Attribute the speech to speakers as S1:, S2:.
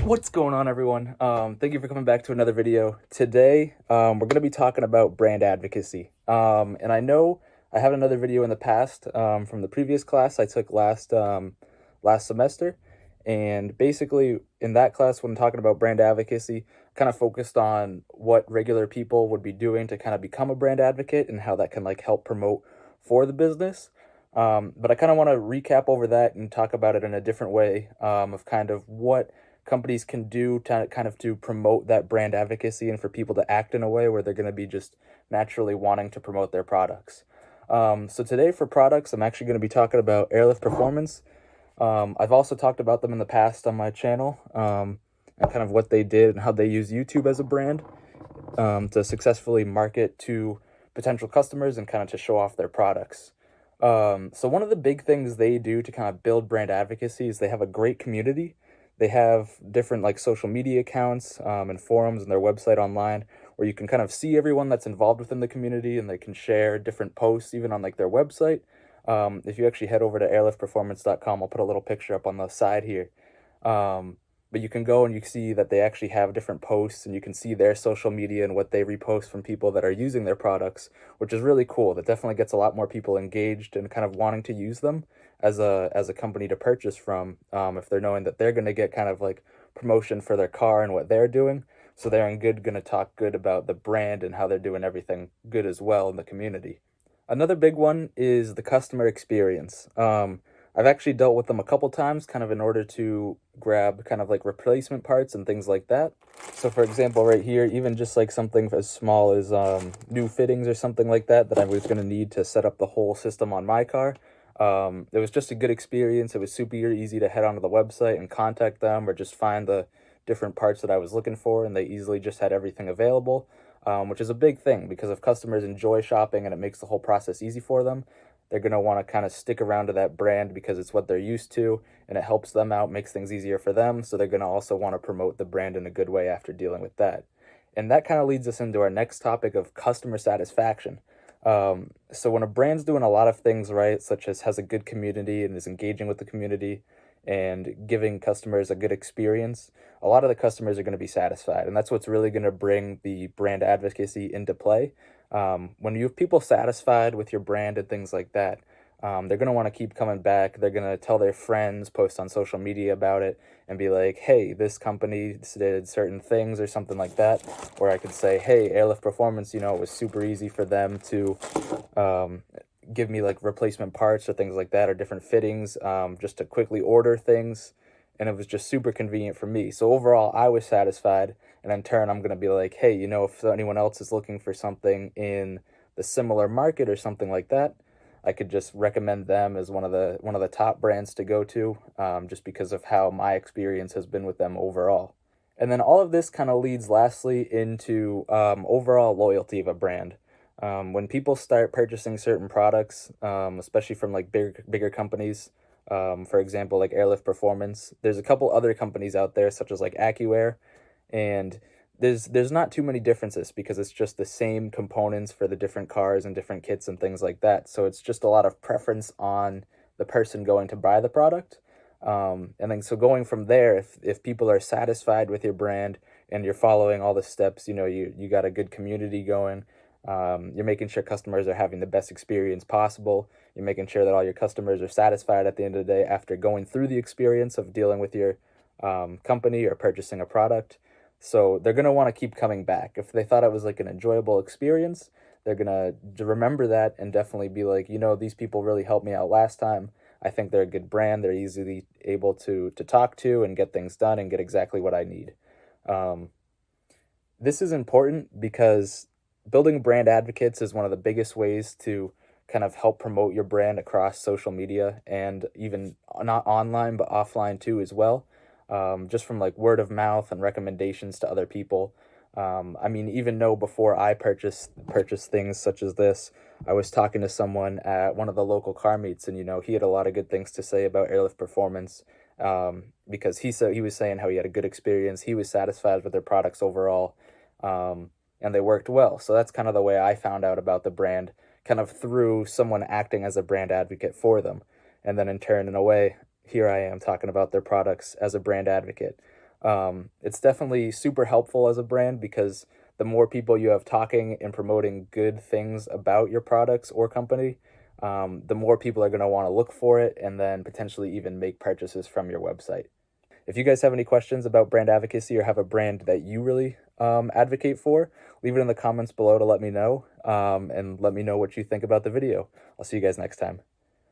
S1: What's going on, everyone? Thank you for coming back to another video. Today, we're going to be talking about brand advocacy. And I know I have another video in the past from the previous class I took last semester. And basically, in that class, when talking about brand advocacy, kind of focused on what regular people would be doing to kind of become a brand advocate and how that can like help promote for the business. But I kind of want to recap over that and talk about it in a different way of kind of what companies can do to kind of to promote that brand advocacy and for people to act in a way where they're going to be just naturally wanting to promote their products. So today for products, I'm actually going to be talking about Airlift Performance. I've also talked about them in the past on my channel and kind of what they did and how they use YouTube as a brand to successfully market to potential customers and kind of to show off their products. So one of the big things they do to kind of build brand advocacy is they have a great community. They have different like social media accounts and forums and their website online where you can kind of see everyone that's involved within the community and they can share different posts even on like their website. If you actually head over to airliftperformance.com, I'll put a little picture up on the side here. But you can go and you see that they actually have different posts and you can see their social media and what they repost from people that are using their products, which is really cool. That definitely gets a lot more people engaged and kind of wanting to use them as a company to purchase from, if they're knowing that they're going to get kind of like promotion for their car and what they're doing. So they're in good going to talk good about the brand and how they're doing everything good as well in the community. Another big one is the customer experience. I've actually dealt with them a couple times, kind of in order to grab kind of like replacement parts and things like that. So, for example, right here, even just like something as small as new fittings or something like that that I was going to need to set up the whole system on my car. It was just a good experience. It was super easy to head onto the website and contact them or just find the different parts that I was looking for, and they easily just had everything available, which is a big thing because if customers enjoy shopping and it makes the whole process easy for them, they're going to want to kind of stick around to that brand because it's what they're used to and it helps them out, makes things easier for them. So they're going to also want to promote the brand in a good way after dealing with that. And that kind of leads us into our next topic of customer satisfaction. So when a brand's doing a lot of things right, such as has a good community and is engaging with the community and giving customers a good experience, a lot of the customers are going to be satisfied. And that's what's really going to bring the brand advocacy into play. When you have people satisfied with your brand and things like that, they're going to want to keep coming back. They're going to tell their friends, post on social media about it, and be like, hey, this company did certain things or something like that. Or I could say, hey, Airlift Performance, it was super easy for them to give me like replacement parts or things like that or different fittings just to quickly order things. And it was just super convenient for me. So overall, I was satisfied. And in turn, I'm going to be like, hey, if anyone else is looking for something in the similar market or something like that, I could just recommend them as one of the top brands to go to, just because of how my experience has been with them overall. And then all of this kind of leads lastly into overall loyalty of a brand. When people start purchasing certain products, especially from like bigger companies, for example, like Airlift Performance, there's a couple other companies out there such as like AccuAir, and there's not too many differences because it's just the same components for the different cars and different kits and things like that. So it's just a lot of preference on the person going to buy the product. And then so going from there, if people are satisfied with your brand and you're following all the steps, you got a good community going. You're making sure customers are having the best experience possible. You're making sure that all your customers are satisfied at the end of the day after going through the experience of dealing with your company or purchasing a product. So they're going to want to keep coming back. If they thought it was like an enjoyable experience, they're going to remember that and definitely be like, these people really helped me out last time. I think they're a good brand. They're easily able to talk to and get things done and get exactly what I need. Um, this is important because building brand advocates is one of the biggest ways to kind of help promote your brand across social media and even not online but offline too as well, just from like word of mouth and recommendations to other people. I mean, even though before I purchased things such as this, I was talking to someone at one of the local car meets, and he had a lot of good things to say about Airlift Performance, because he was saying how he had a good experience, he was satisfied with their products overall, and they worked well. So that's kind of the way I found out about the brand, kind of through someone acting as a brand advocate for them, and then in turn, in a way, here I am talking about their products as a brand advocate. It's definitely super helpful as a brand because the more people you have talking and promoting good things about your products or company, the more people are going to want to look for it and then potentially even make purchases from your website. If you guys have any questions about brand advocacy or have a brand that you really advocate for, leave it in the comments below to let me know, and let me know what you think about the video. I'll see you guys next time.